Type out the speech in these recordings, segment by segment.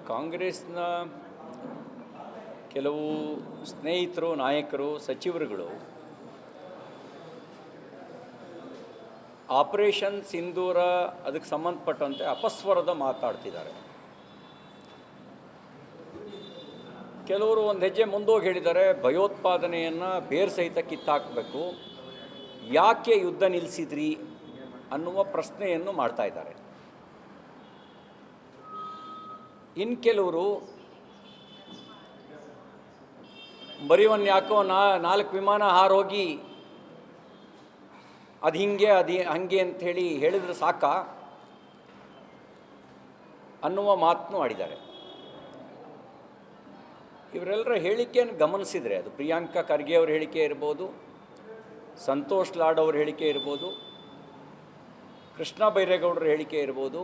ಕಾಂಗ್ರೆಸ್ನ ಕೆಲವು ಸ್ನೇಹಿತರು, ನಾಯಕರು, ಸಚಿವರುಗಳು ಆಪರೇಷನ್ ಸಿಂಧೂರ ಅದಕ್ಕೆ ಸಂಬಂಧಪಟ್ಟಂತೆ ಅಪಸ್ವರದ ಮಾತಾಡ್ತಿದ್ದಾರೆ. ಕೆಲವರು ಒಂದು ಹೆಜ್ಜೆ ಮುಂದೋಗಿ ಹೇಳಿದ್ದಾರೆ, ಭಯೋತ್ಪಾದನೆಯನ್ನು ಬೇರು ಸಹಿತ ಕಿತ್ತಾಕಬೇಕು, ಯಾಕೆ ಯುದ್ಧ ನಿಲ್ಲಿಸಿದ್ರಿ ಅನ್ನುವ ಪ್ರಶ್ನೆಯನ್ನು ಮಾಡ್ತಾ ಇದ್ದಾರೆ. ಇನ್ನು ಕೆಲವರು ಬರೀ ಒಂದು ಯಾಕೋ 4 ವಿಮಾನ ಹಾರೋಗಿ ಅದು ಹಿಂಗೆ ಹಂಗೆ ಅಂಥೇಳಿ ಹೇಳಿದ್ರೆ ಸಾಕ ಅನ್ನುವ ಮಾತನ್ನು ಆಡಿದ್ದಾರೆ. ಇವರೆಲ್ಲರ ಹೇಳಿಕೆಯನ್ನು ಗಮನಿಸಿದರೆ ಅದು ಪ್ರಿಯಾಂಕಾ ಖರ್ಗೆ ಅವ್ರ ಹೇಳಿಕೆ ಇರ್ಬೋದು, ಸಂತೋಷ್ ಲಾಡ್ ಅವ್ರ ಹೇಳಿಕೆ ಇರ್ಬೋದು, ಕೃಷ್ಣ ಬೈರೇಗೌಡರ ಹೇಳಿಕೆ ಇರ್ಬೋದು,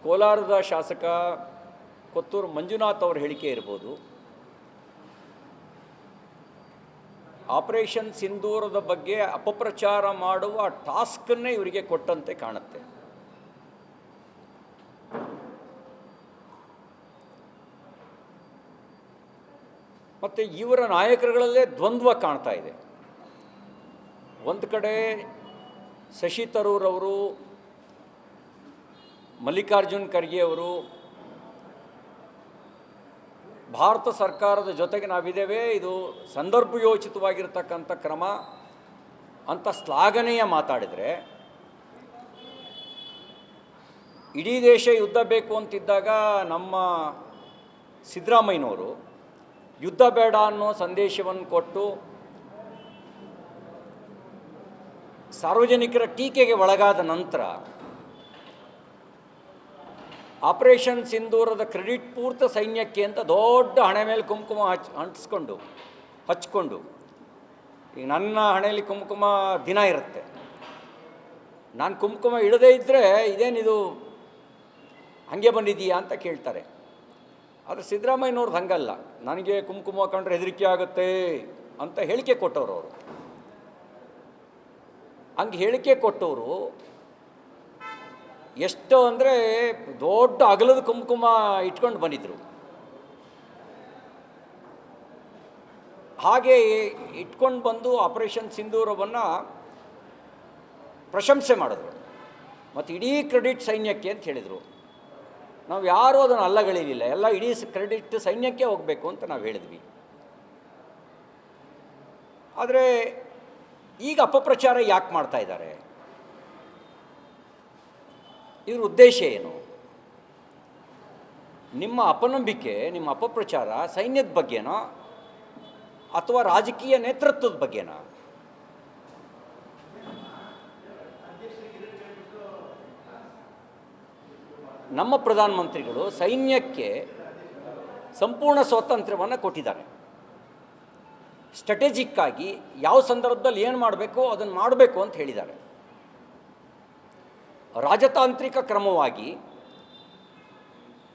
ಕೋಲಾರದ ಶಾಸಕ ಕೊತ್ತೂರು ಮಂಜುನಾಥ್ ಅವ್ರ ಹೇಳಿಕೆ ಇರ್ಬೋದು, ಆಪರೇಷನ್ ಸಿಂಧೂರದ ಬಗ್ಗೆ ಅಪಪ್ರಚಾರ ಮಾಡುವ ಟಾಸ್ಕನ್ನೇ ಇವರಿಗೆ ಕೊಟ್ಟಂತೆ ಕಾಣುತ್ತೆ. ಮತ್ತು ಇವರ ನಾಯಕರುಗಳಲ್ಲೇ ದ್ವಂದ್ವ ಕಾಣ್ತಾ ಇದೆ. ಒಂದು ಕಡೆ ಶಶಿ ತರೂರ್ ಅವರು, ಮಲ್ಲಿಕಾರ್ಜುನ್ ಖರ್ಗೆ ಅವರು ಭಾರತ ಸರ್ಕಾರದ ಜೊತೆಗೆ ನಾವಿದ್ದೇವೆ, ಇದು ಸಂದರ್ಭಯೋಚಿತವಾಗಿರ್ತಕ್ಕಂಥ ಕ್ರಮ ಅಂತ ಶ್ಲಾಘನೆಯ ಮಾತಾಡಿದರೆ, ಇಡೀ ದೇಶ ಯುದ್ಧ ಬೇಕು ಅಂತಿದ್ದಾಗ ನಮ್ಮ ಸಿದ್ದರಾಮಯ್ಯನವರು ಯುದ್ಧ ಬೇಡ ಅನ್ನೋ ಸಂದೇಶವನ್ನು ಕೊಟ್ಟು ಸಾರ್ವಜನಿಕರ ಟೀಕೆಗೆ ಒಳಗಾದ ನಂತರ ಆಪರೇಷನ್ ಸಿಂಧೂರದ ಕ್ರೆಡಿಟ್ ಪೂರ್ತ ಸೈನ್ಯಕ್ಕೆ ಅಂತ ದೊಡ್ಡ ಹಣೆ ಮೇಲೆ ಕುಂಕುಮ ಹಚ್ಕೊಂಡು ಈಗ ನನ್ನ ಹಣೆಯಲ್ಲಿ ಕುಂಕುಮ ದಿನ ಇರುತ್ತೆ, ನಾನು ಕುಂಕುಮ ಇಡದೇ ಇದ್ದರೆ ಇದೇನಿದು ಹಾಗೆ ಬಂದಿದೆಯಾ ಅಂತ ಕೇಳ್ತಾರೆ. ಆದರೆ ಸಿದ್ದರಾಮಯ್ಯನವ್ರದ್ದು ಹಂಗಲ್ಲ, ನನಗೆ ಕುಂಕುಮ ಕಂಡ್ರೆ ಹೆದರಿಕೆ ಆಗುತ್ತೆ ಅಂತ ಹೇಳಿಕೆ ಕೊಟ್ಟವರು ಅವರು. ಹಂಗೆ ಹೇಳಿಕೆ ಕೊಟ್ಟವರು ಎಷ್ಟು ಅಂದರೆ ದೊಡ್ಡ ಅಗಲದ ಕುಂಕುಮ ಇಟ್ಕೊಂಡು ಬಂದಿದ್ದರು. ಹಾಗೆ ಇಟ್ಕೊಂಡು ಬಂದು ಆಪರೇಷನ್ ಸಿಂಧೂರವನ್ನು ಪ್ರಶಂಸೆ ಮಾಡಿದ್ರು ಮತ್ತು ಇಡೀ ಕ್ರೆಡಿಟ್ ಸೈನ್ಯಕ್ಕೆ ಅಂತ ಹೇಳಿದರು. ನಾವು ಯಾರೂ ಅದನ್ನು ಅಲ್ಲಗಳಿರಲಿಲ್ಲ, ಎಲ್ಲ ಇಡೀ ಕ್ರೆಡಿಟ್ ಸೈನ್ಯಕ್ಕೆ ಹೋಗಬೇಕು ಅಂತ ನಾವು ಹೇಳಿದ್ವಿ. ಆದರೆ ಈಗ ಅಪಪ್ರಚಾರ ಯಾಕೆ ಮಾಡ್ತಾ ಇದ್ದಾರೆ? ಇದ್ರ ಉದ್ದೇಶ ಏನು? ನಿಮ್ಮ ಅಪನಂಬಿಕೆ, ನಿಮ್ಮ ಅಪಪ್ರಚಾರ ಸೈನ್ಯದ ಬಗ್ಗೆನೋ ಅಥವಾ ರಾಜಕೀಯ ನೇತೃತ್ವದ ಬಗ್ಗೆನೋ? ನಮ್ಮ ಪ್ರಧಾನಮಂತ್ರಿಗಳು ಸೈನ್ಯಕ್ಕೆ ಸಂಪೂರ್ಣ ಸ್ವಾತಂತ್ರ್ಯವನ್ನು ಕೊಟ್ಟಿದ್ದಾರೆ. ಸ್ಟ್ರಾಟಜಿಕ್ಕಾಗಿ ಯಾವ ಸಂದರ್ಭದಲ್ಲಿ ಏನು ಮಾಡಬೇಕು ಅದನ್ನು ಮಾಡಬೇಕು ಅಂತ ಹೇಳಿದ್ದಾರೆ. ರಾಜತಾಂತ್ರಿಕ ಕ್ರಮವಾಗಿ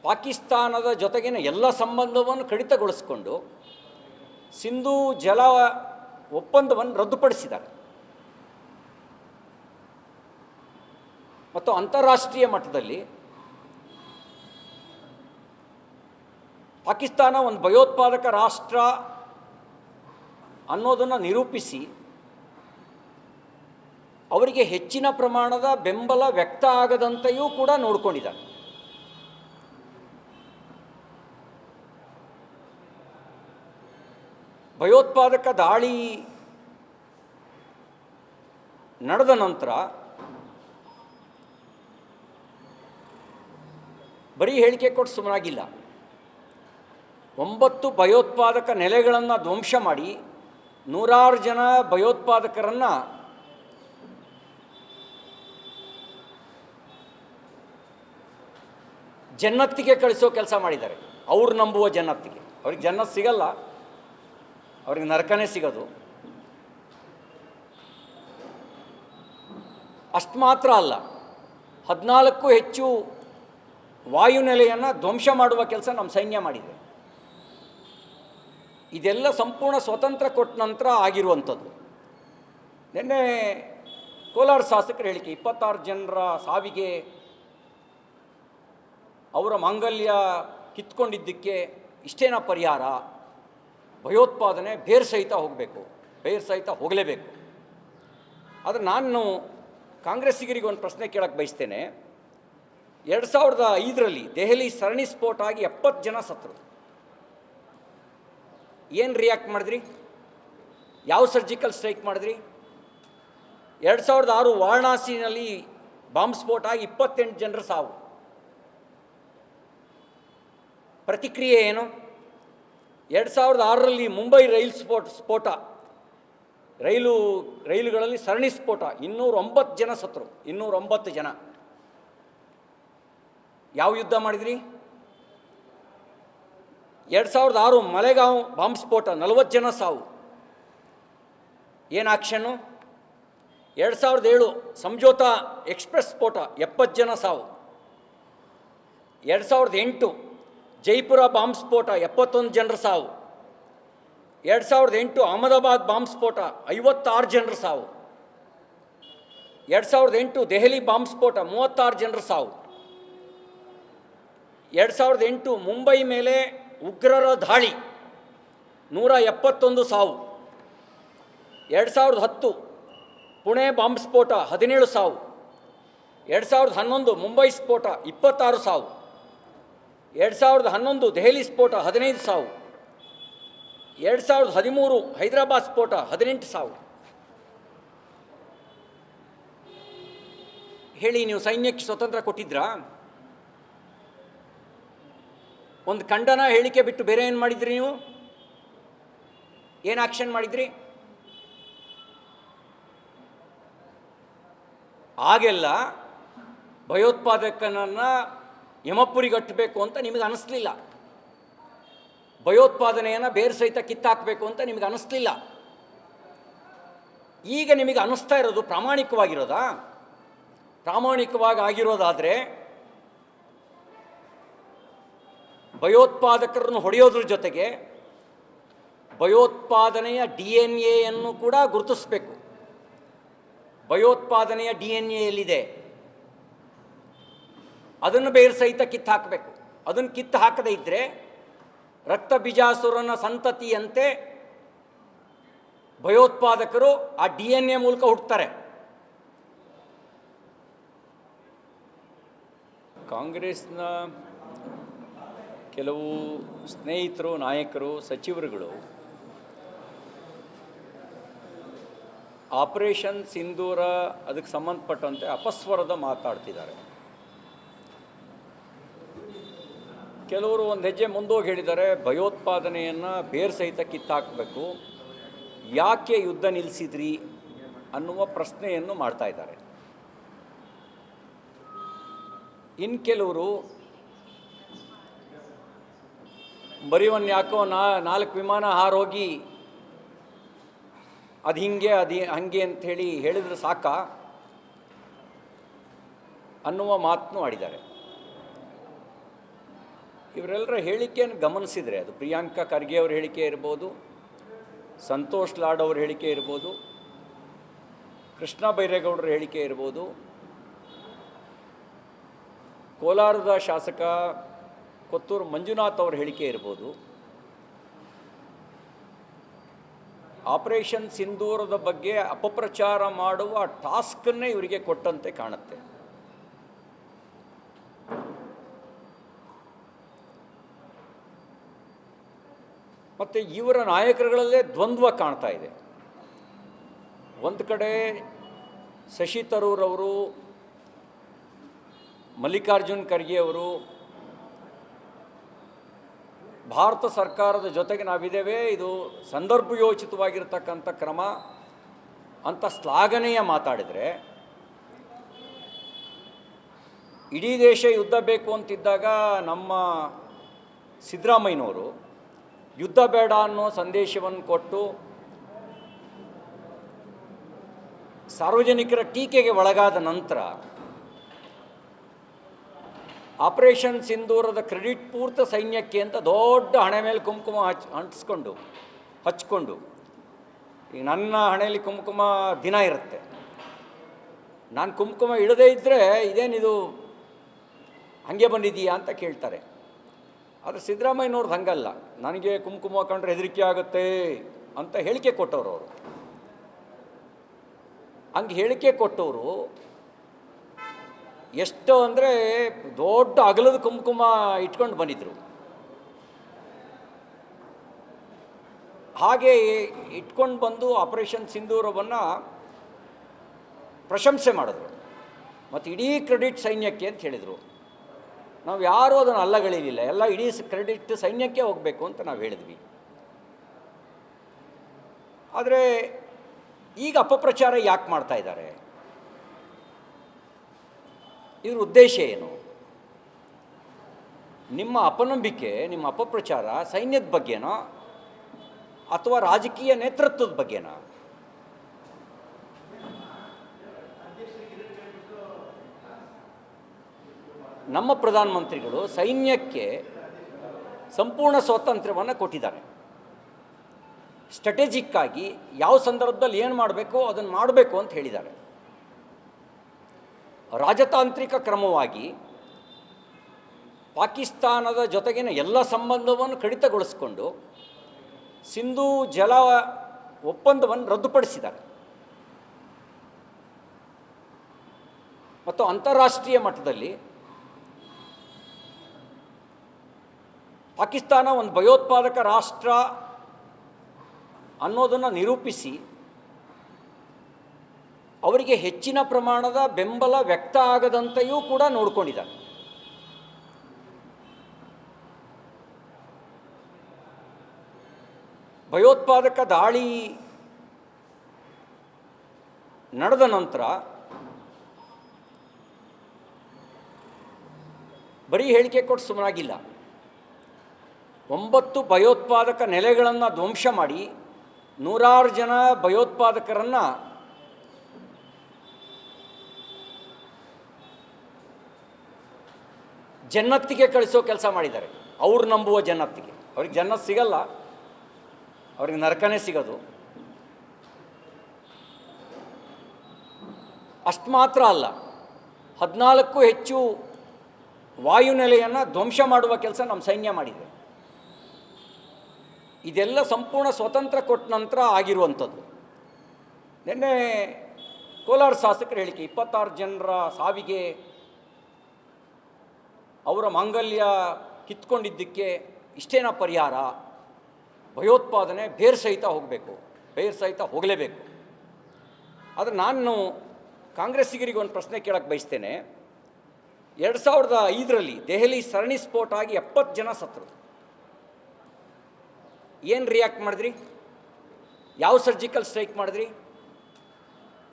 ಪಾಕಿಸ್ತಾನದ ಜೊತೆಗಿನ ಎಲ್ಲ ಸಂಬಂಧವನ್ನು ಕಡಿತಗೊಳಿಸಿಕೊಂಡು ಸಿಂಧೂ ಜಲ ಒಪ್ಪಂದವನ್ನು ರದ್ದುಪಡಿಸಿದ್ದಾರೆ ಮತ್ತು ಅಂತಾರಾಷ್ಟ್ರೀಯ ಮಟ್ಟದಲ್ಲಿ ಪಾಕಿಸ್ತಾನ ಒಂದು ಭಯೋತ್ಪಾದಕ ರಾಷ್ಟ್ರ ಅನ್ನೋದನ್ನು ನಿರೂಪಿಸಿ ಅವರಿಗೆ ಹೆಚ್ಚಿನ ಪ್ರಮಾಣದ ಬೆಂಬಲ ವ್ಯಕ್ತ ಆಗದಂತೆಯೂ ಕೂಡ ನೋಡಿಕೊಂಡಿದ್ದಾರೆ. ಭಯೋತ್ಪಾದಕ ದಾಳಿ ನಡೆದ ನಂತರ ಬರೀ ಹೇಳಿಕೆ ಕೊಟ್ಟು ಸುಮ್ಮನಾಗಿಲ್ಲ. 9 ಭಯೋತ್ಪಾದಕ ನೆಲೆಗಳನ್ನು ಧ್ವಂಸ ಮಾಡಿ ನೂರಾರು ಜನ ಭಯೋತ್ಪಾದಕರನ್ನು ಜನ್ನತ್ತಿಗೆ ಕಳಿಸೋ ಕೆಲಸ ಮಾಡಿದ್ದಾರೆ. ಅವ್ರು ನಂಬುವ ಜನ್ನತ್ತಿಗೆ. ಅವ್ರಿಗೆ ಜನ್ನತ್ ಸಿಗಲ್ಲ, ಅವ್ರಿಗೆ ನರಕನೇ ಸಿಗೋದು. ಅಷ್ಟು ಮಾತ್ರ ಅಲ್ಲ, 14ಕ್ಕೂ ಹೆಚ್ಚು ವಾಯುನೆಲೆಯನ್ನು ಧ್ವಂಸ ಮಾಡುವ ಕೆಲಸ ನಮ್ಮ ಸೈನ್ಯ ಮಾಡಿದೆ. ಇದೆಲ್ಲ ಸಂಪೂರ್ಣ ಸ್ವತಂತ್ರ ಕೊಟ್ಟ ನಂತರ ಆಗಿರುವಂಥದ್ದು. ನಿನ್ನೆ ಕೋಲಾರ ಶಾಸಕರ ಹೇಳಿಕೆ 26 ಜನರ ಸಾವಿಗೆ ಅವರ ಮಾಂಗಲ್ಯ ಕಿತ್ಕೊಂಡಿದ್ದಕ್ಕೆ ಇಷ್ಟೇನ ಪರಿಹಾರ? ಭಯೋತ್ಪಾದನೆ ಬೇರು ಸಹಿತ ಹೋಗಬೇಕು, ಬೇರು ಸಹಿತ ಹೋಗಲೇಬೇಕು. ಆದರೆ ನಾನು ಕಾಂಗ್ರೆಸ್ಸಿಗರಿಗೆ ಒಂದು ಪ್ರಶ್ನೆ ಕೇಳಕ್ಕೆ ಬಯಸ್ತೇನೆ. 2005ರಲ್ಲಿ ದೆಹಲಿ ಸರಣಿ ಸ್ಫೋಟ ಆಗಿ 70 ಜನ ಸತ್ತರು. ಏನು ರಿಯಾಕ್ಟ್ ಮಾಡಿದ್ರಿ? ಯಾವ ಸರ್ಜಿಕಲ್ ಸ್ಟ್ರೈಕ್ ಮಾಡಿದ್ರಿ? 2006 ವಾರಣಾಸಿನಲ್ಲಿ ಬಾಂಬ್ ಸ್ಫೋಟ ಆಗಿ 28 ಜನರ ಸಾವು. ಪ್ರತಿಕ್ರಿಯೆ ಏನು? 2006ರಲ್ಲಿ ಮುಂಬೈ ರೈಲ್ ಸ್ಫೋಟ, ರೈಲುಗಳಲ್ಲಿ ಸರಣಿ ಸ್ಫೋಟ, 209 ಜನ ಸತ್ತರು. 209 ಜನ. ಯಾವ ಯುದ್ಧ ಮಾಡಿದ್ರಿ? 2006 ಮಲೆಗಾಂವ್ ಬಾಂಬ್ ಸ್ಫೋಟ, 40 ಜನ ಸಾವು. ಏನು ಆಕ್ಷನ್ನು? 2007 ಸಂಜೋತಾ ಎಕ್ಸ್ಪ್ರೆಸ್ ಸ್ಫೋಟ, 70 ಜನ ಸಾವು. 2008 ಜೈಪುರ ಬಾಂಬ್ ಸ್ಫೋಟ, 71 ಜನರ ಸಾವು. 2008 ಅಹಮದಾಬಾದ್ ಬಾಂಬ್ ಸ್ಫೋಟ, 56 ಜನರ ಸಾವು. 2008 ದೆಹಲಿ ಬಾಂಬ್ ಸ್ಫೋಟ, 36 ಜನರ ಸಾವು. 2008 ಮುಂಬೈ ಮೇಲೆ ಉಗ್ರರ ದಾಳಿ, 171 ಸಾವು. 2010 ಪುಣೆ ಬಾಂಬ್ ಸ್ಫೋಟ, 17 ಸಾವು. 2011 ಮುಂಬೈ ಸ್ಫೋಟ, 26 ಸಾವು. 2011 ದೆಹಲಿ ಸ್ಫೋಟ, 15 ಸಾವು. 2013 ಹೈದರಾಬಾದ್ ಸ್ಫೋಟ, 18 ಸಾವು. ಹೇಳಿ, ನೀವು ಸೈನ್ಯಕ್ಕೆ ಸ್ವತಂತ್ರ ಕೊಟ್ಟಿದ್ರಾ? ಒಂದು ಖಂಡನ ಹೇಳಿಕೆ ಬಿಟ್ಟು ಬೇರೆ ಏನು ಮಾಡಿದ್ರಿ? ನೀವು ಏನು ಆಕ್ಷನ್ ಮಾಡಿದ್ರಿ? ಆಗೆಲ್ಲ ಭಯೋತ್ಪಾದಕನನ್ನು ಯಮಪುರಿಗಟ್ಟಬೇಕು ಅಂತ ನಿಮಗೆ ಅನ್ನಿಸ್ಲಿಲ್ಲ. ಭಯೋತ್ಪಾದನೆಯನ್ನು ಬೇರೆ ಸಹಿತ ಕಿತ್ತಾಕಬೇಕು ಅಂತ ನಿಮಗೆ ಅನ್ನಿಸ್ಲಿಲ್ಲ. ಈಗ ನಿಮಗೆ ಅನ್ನಿಸ್ತಾ ಇರೋದು ಪ್ರಾಮಾಣಿಕವಾಗಿರೋದಾ? ಪ್ರಾಮಾಣಿಕವಾಗಿ ಆಗಿರೋದಾದರೆ ಭಯೋತ್ಪಾದಕರನ್ನು ಹೊಡೆಯೋದ್ರ ಜೊತೆಗೆ ಭಯೋತ್ಪಾದನೆಯ DNA ಕೂಡ ಗುರುತಿಸಬೇಕು. ಭಯೋತ್ಪಾದನೆಯ DNA ಎಲ್ಲಿದೆ ಅದನ್ನು ಬೇರೆ ಸಹಿತ ಕಿತ್ತು ಹಾಕಬೇಕು. ಅದನ್ನು ಕಿತ್ತು ಹಾಕದೇ ಇದ್ದರೆ ರಕ್ತ ಬೀಜಾಸುರನ ಸಂತತಿಯಂತೆ ಭಯೋತ್ಪಾದಕರು ಆ DNA ಮೂಲಕ ಹುಟ್ಟುತ್ತಾರೆ. ಕಾಂಗ್ರೆಸ್ನ ಕೆಲವು ಸ್ನೇಹಿತರು, ನಾಯಕರು, ಸಚಿವರುಗಳು ಆಪರೇಷನ್ ಸಿಂಧೂರ ಅದಕ್ಕೆ ಸಂಬಂಧಪಟ್ಟಂತೆ ಅಪಸ್ವರದ ಮಾತಾಡ್ತಿದ್ದಾರೆ. ಕೆಲವರು ಒಂದು ಹೆಜ್ಜೆ ಮುಂದೋಗಿ ಹೇಳಿದ್ದಾರೆ, ಭಯೋತ್ಪಾದನೆಯನ್ನು ಬೇರೆ ಸಹಿತ ಕಿತ್ತಾಕಬೇಕು, ಯಾಕೆ ಯುದ್ಧ ನಿಲ್ಲಿಸಿದ್ರಿ ಅನ್ನುವ ಪ್ರಶ್ನೆಯನ್ನು ಮಾಡ್ತಾ ಇದ್ದಾರೆ. ಇನ್ನು ಕೆಲವರು ಬರೀ ಒಂದು ಯಾಕೋ 4 ವಿಮಾನ ಹಾರೋಗಿ ಅದು ಹಂಗೆ ಅಂಥೇಳಿ ಹೇಳಿದ್ರೆ ಸಾಕ ಅನ್ನುವ ಮಾತನ್ನು ಆಡಿದ್ದಾರೆ. ಇವರೆಲ್ಲರ ಹೇಳಿಕೆಯನ್ನು ಗಮನಿಸಿದರೆ ಅದು ಪ್ರಿಯಾಂಕಾ ಖರ್ಗೆ ಅವ್ರ ಹೇಳಿಕೆ ಇರ್ಬೋದು, ಸಂತೋಷ್ ಲಾಡ್ ಅವ್ರ ಹೇಳಿಕೆ ಇರ್ಬೋದು, ಕೃಷ್ಣ ಬೈರೇಗೌಡರ ಹೇಳಿಕೆ ಇರ್ಬೋದು, ಕೋಲಾರದ ಶಾಸಕ ಕೊತ್ತೂರು ಮಂಜುನಾಥ್ ಅವರ ಹೇಳಿಕೆ ಇರ್ಬೋದು, ಆಪರೇಷನ್ ಸಿಂಧೂರದ ಬಗ್ಗೆ ಅಪಪ್ರಚಾರ ಮಾಡುವ ಟಾಸ್ಕನ್ನೇ ಇವರಿಗೆ ಕೊಟ್ಟಂತೆ ಕಾಣುತ್ತೆ. ಮತ್ತು ಇವರ ನಾಯಕರುಗಳಲ್ಲೇ ದ್ವಂದ್ವ ಕಾಣ್ತಾ ಇದೆ. ಒಂದು ಕಡೆ ಶಶಿ ತರೂರ್ ಅವರು, ಮಲ್ಲಿಕಾರ್ಜುನ್ ಖರ್ಗೆ ಅವರು ಭಾರತ ಸರ್ಕಾರದ ಜೊತೆಗೆ ನಾವಿದ್ದೇವೆ, ಇದು ಸಂದರ್ಭಯೋಚಿತವಾಗಿರ್ತಕ್ಕಂಥ ಕ್ರಮ ಅಂತ ಶ್ಲಾಘನೆಯ ಮಾತಾಡಿದರೆ, ಇಡೀ ದೇಶ ಯುದ್ಧ ಬೇಕು ಅಂತಿದ್ದಾಗ ನಮ್ಮ ಸಿದ್ದರಾಮಯ್ಯನವರು ಯುದ್ಧ ಬೇಡ ಅನ್ನೋ ಸಂದೇಶವನ್ನು ಕೊಟ್ಟು ಸಾರ್ವಜನಿಕರ ಟೀಕೆಗೆ ಒಳಗಾದ ನಂತರ ಆಪರೇಷನ್ ಸಿಂಧೂರದ ಕ್ರೆಡಿಟ್ ಪೂರ್ತ ಸೈನ್ಯಕ್ಕೆ ಅಂತ ದೊಡ್ಡ ಹಣೆ ಮೇಲೆ ಕುಂಕುಮ ಹಚ್ಕೊಂಡು ಈಗ ನನ್ನ ಹಣೆಯಲ್ಲಿ ಕುಂಕುಮ ದಿನ ಇರುತ್ತೆ, ನಾನು ಕುಂಕುಮ ಇಡದೇ ಇದ್ದರೆ ಇದೇನಿದು ಹಾಗೆ ಬಂದಿದೆಯಾ ಅಂತ ಕೇಳ್ತಾರೆ. ಆದರೆ ಸಿದ್ದರಾಮಯ್ಯನವ್ರದ್ದು ಹಂಗಲ್ಲ, ನನಗೆ ಕುಂಕುಮ ಕಂಡ್ರೆ ಹೆದರಿಕೆ ಆಗುತ್ತೆ ಅಂತ ಹೇಳಿಕೆ ಕೊಟ್ಟವರು ಅವರು. ಹಂಗೆ ಹೇಳಿಕೆ ಕೊಟ್ಟವರು ಎಷ್ಟು ಅಂದರೆ ದೊಡ್ಡ ಅಗಲದ ಕುಂಕುಮ ಇಟ್ಕೊಂಡು ಬಂದಿದ್ರು. ಹಾಗೆ ಇಟ್ಕೊಂಡು ಬಂದು ಆಪರೇಷನ್ ಸಿಂಧೂರವನ್ನು ಪ್ರಶಂಸೆ ಮಾಡಿದ್ರು ಮತ್ತು ಇಡೀ ಕ್ರೆಡಿಟ್ ಸೈನ್ಯಕ್ಕೆ ಅಂತ ಹೇಳಿದರು. ನಾವು ಯಾರೂ ಅದನ್ನು ಅಲ್ಲಗಳಿಲಿಲ್ಲ, ಎಲ್ಲ ಇಡೀ ಕ್ರೆಡಿಟ್ ಸೈನ್ಯಕ್ಕೆ ಹೋಗಬೇಕು ಅಂತ ನಾವು ಹೇಳಿದ್ವಿ. ಆದರೆ ಈಗ ಅಪಪ್ರಚಾರ ಯಾಕೆ ಮಾಡ್ತಾ ಇದ್ದಾರೆ? ಇದ್ರ ಉದ್ದೇಶ ಏನು? ನಿಮ್ಮ ಅಪನಂಬಿಕೆ, ನಿಮ್ಮ ಅಪಪ್ರಚಾರ ಸೈನ್ಯದ ಬಗ್ಗೆನೋ ಅಥವಾ ರಾಜಕೀಯ ನೇತೃತ್ವದ ಬಗ್ಗೆನೋ? ನಮ್ಮ ಪ್ರಧಾನಮಂತ್ರಿಗಳು ಸೈನ್ಯಕ್ಕೆ ಸಂಪೂರ್ಣ ಸ್ವಾತಂತ್ರ್ಯವನ್ನು ಕೊಟ್ಟಿದ್ದಾರೆ. ಸ್ಟ್ರಾಟಜಿಕ್ಕಾಗಿ ಯಾವ ಸಂದರ್ಭದಲ್ಲಿ ಏನು ಮಾಡಬೇಕು ಅದನ್ನು ಮಾಡಬೇಕು ಅಂತ ಹೇಳಿದ್ದಾರೆ. ರಾಜತಾಂತ್ರಿಕ ಕ್ರಮವಾಗಿ ಪಾಕಿಸ್ತಾನದ ಜೊತೆಗಿನ ಎಲ್ಲ ಸಂಬಂಧವನ್ನು ಕಡಿತಗೊಳಿಸಿಕೊಂಡು ಸಿಂಧೂ ಜಲ ಒಪ್ಪಂದವನ್ನು ರದ್ದುಪಡಿಸಿದ್ದಾರೆ ಮತ್ತು ಅಂತಾರಾಷ್ಟ್ರೀಯ ಮಟ್ಟದಲ್ಲಿ ಪಾಕಿಸ್ತಾನ ಒಂದು ಭಯೋತ್ಪಾದಕ ರಾಷ್ಟ್ರ ಅನ್ನೋದನ್ನು ನಿರೂಪಿಸಿ ಅವರಿಗೆ ಹೆಚ್ಚಿನ ಪ್ರಮಾಣದ ಬೆಂಬಲ ವ್ಯಕ್ತ ಆಗದಂತೆಯೂ ಕೂಡ ನೋಡಿಕೊಂಡಿದ್ದಾರೆ. ಭಯೋತ್ಪಾದಕ ದಾಳಿ ನಡೆದ ನಂತರ ಬರೀ ಹೇಳಿಕೆ ಕೊಟ್ಟು ಸುಮ್ಮನಾಗಿಲ್ಲ. 9 ಭಯೋತ್ಪಾದಕ ನೆಲೆಗಳನ್ನು ಧ್ವಂಸ ಮಾಡಿ ನೂರಾರು ಜನ ಭಯೋತ್ಪಾದಕರನ್ನು ಜನ್ನತ್ತಿಗೆ ಕಳಿಸೋ ಕೆಲಸ ಮಾಡಿದ್ದಾರೆ. ಅವ್ರು ನಂಬುವ ಜನ್ನತ್ತಿಗೆ. ಅವ್ರಿಗೆ ಜನ್ನತ್ ಸಿಗಲ್ಲ, ಅವ್ರಿಗೆ ನರಕನೇ ಸಿಗೋದು. ಅಷ್ಟು ಮಾತ್ರ ಅಲ್ಲ, 14ಕ್ಕೂ ಹೆಚ್ಚು ವಾಯುನೆಲೆಯನ್ನು ಧ್ವಂಸ ಮಾಡುವ ಕೆಲಸ ನಮ್ಮ ಸೈನ್ಯ ಮಾಡಿದೆ. ಇದೆಲ್ಲ ಸಂಪೂರ್ಣ ಸ್ವತಂತ್ರ ಕೊಟ್ಟ ನಂತರ ಆಗಿರುವಂಥದ್ದು. ನಿನ್ನೆ ಕೋಲಾರ ಶಾಸಕರು ಹೇಳಿಕೆ, 26 ಜನರ ಸಾವಿಗೆ ಅವರ ಮಾಂಗಲ್ಯ ಕಿತ್ಕೊಂಡಿದ್ದಕ್ಕೆ ಇಷ್ಟೇನ ಪರಿಹಾರ? ಭಯೋತ್ಪಾದನೆ ಬೇರು ಸಹಿತ ಹೋಗಬೇಕು, ಬೇರು ಸಹಿತ ಹೋಗಲೇಬೇಕು. ಆದರೆ ನಾನು ಕಾಂಗ್ರೆಸ್ಸಿಗರಿಗೆ ಒಂದು ಪ್ರಶ್ನೆ ಕೇಳಕ್ಕೆ ಬಯಸ್ತೇನೆ. 2005ರಲ್ಲಿ ದೆಹಲಿ ಸರಣಿ ಸ್ಫೋಟ ಆಗಿ 70 ಜನ ಸತ್ತರು. ಏನು ರಿಯಾಕ್ಟ್ ಮಾಡಿದ್ರಿ? ಯಾವ ಸರ್ಜಿಕಲ್ ಸ್ಟ್ರೈಕ್ ಮಾಡಿದ್ರಿ?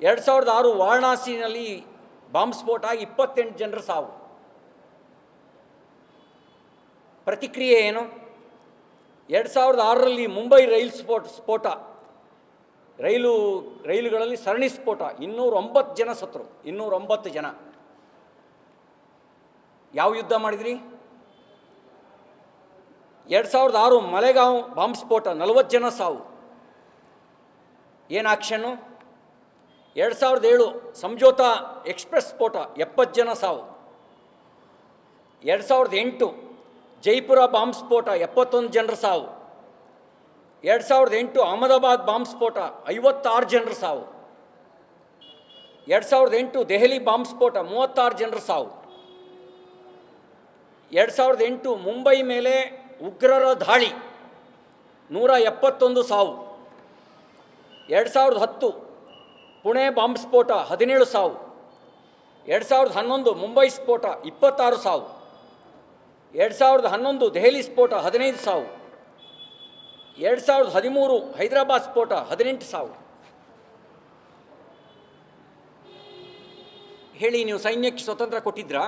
2006 ವಾರಣಾಸಿನಲ್ಲಿ ಬಾಂಬ್ ಸ್ಫೋಟ ಆಗಿ 28 ಜನರ ಸಾವು. ಪ್ರತಿಕ್ರಿಯೆ ಏನು? 2006ರಲ್ಲಿ ಮುಂಬೈ ರೈಲ್ ಸ್ಫೋಟ, ರೈಲುಗಳಲ್ಲಿ ಸರಣಿ ಸ್ಫೋಟ, 209 ಜನ ಸತ್ತರು. 209 ಜನ. ಯಾವ ಯುದ್ಧ ಮಾಡಿದ್ರಿ? 2006 ಮಲೆಗಾಂವ್ ಬಾಂಬ್ ಸ್ಫೋಟ, 40 ಜನ ಸಾವು. ಏನು ಆಕ್ಷನ್ನು? 2007 ಸಂಜೋತಾ ಎಕ್ಸ್ಪ್ರೆಸ್ ಸ್ಫೋಟ, 70 ಜನ ಸಾವು. 2008 ಜೈಪುರ ಬಾಂಬ್ ಸ್ಫೋಟ, 71 ಜನರ ಸಾವು. 2008 ಅಹಮದಾಬಾದ್ ಬಾಂಬ್ ಸ್ಫೋಟ, 56 ಜನರ ಸಾವು. 2008 ದೆಹಲಿ ಬಾಂಬ್ ಸ್ಫೋಟ, 36 ಜನರ ಸಾವು. 2008 ಮುಂಬೈ ಮೇಲೆ ಉಗ್ರರ ದಾಳಿ, 171 ಸಾವು. 2010 ಪುಣೆ ಬಾಂಬ್ ಸ್ಫೋಟ, 17 ಸಾವು. 2011 ಮುಂಬೈ ಸ್ಫೋಟ, 26 ಸಾವು. 2011 ದೆಹಲಿ ಸ್ಫೋಟ, 15 ಸಾವು. 2013 ಹೈದರಾಬಾದ್ ಸ್ಫೋಟ, 18 ಸಾವು. ಹೇಳಿ, ನೀವು ಸೈನ್ಯಕ್ಕೆ ಸ್ವತಂತ್ರ ಕೊಟ್ಟಿದ್ರಾ?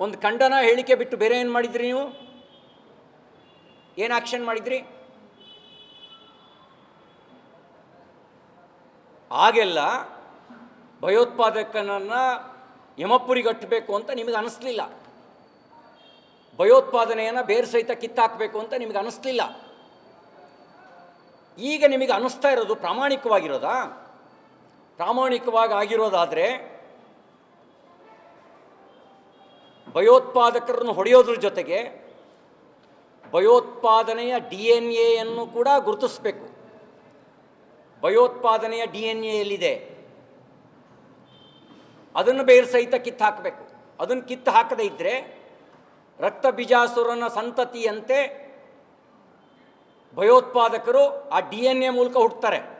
ಒಂದು ಖಂಡನ ಹೇಳಿಕೆ ಬಿಟ್ಟು ಬೇರೆ ಏನು ಮಾಡಿದ್ರಿ? ನೀವು ಏನು ಆಕ್ಷನ್ ಮಾಡಿದ್ರಿ? ಆಗೆಲ್ಲ ಭಯೋತ್ಪಾದಕನನ್ನು ಯಮಪುರಿಗಟ್ಟಬೇಕು ಅಂತ ನಿಮಗೆ ಅನ್ನಿಸ್ಲಿಲ್ಲ. ಭಯೋತ್ಪಾದನೆಯನ್ನು ಬೇರೆ ಸಹಿತ ಕಿತ್ತಾಕಬೇಕು ಅಂತ ನಿಮಗೆ ಅನ್ನಿಸ್ಲಿಲ್ಲ. ಈಗ ನಿಮಗೆ ಅನ್ನಿಸ್ತಾ ಇರೋದು ಪ್ರಾಮಾಣಿಕವಾಗಿ ಆಗಿರೋದಾದರೆ ಭಯೋತ್ಪಾದಕರನ್ನು ಹೊಡೆಯೋದ್ರ ಜೊತೆಗೆ ಭಯೋತ್ಪಾದನೆಯ DNA ಕೂಡ ಗುರುತಿಸಬೇಕು. ಭಯೋತ್ಪಾದನೆಯ DNA ಎಲ್ಲಿದೆ ಅದನ್ನು ಬೇರೆ ಸಹಿತ ಕಿತ್ತು ಹಾಕಬೇಕು. ಅದನ್ನು ಕಿತ್ತು ಹಾಕದೇ ಇದ್ದರೆ ರಕ್ತ ಬೀಜಾಸುರನ ಸಂತತಿಯಂತೆ ಭಯೋತ್ಪಾದಕರು ಆ DNA ಮೂಲಕ ಹುಟ್ಟುತ್ತಾರೆ.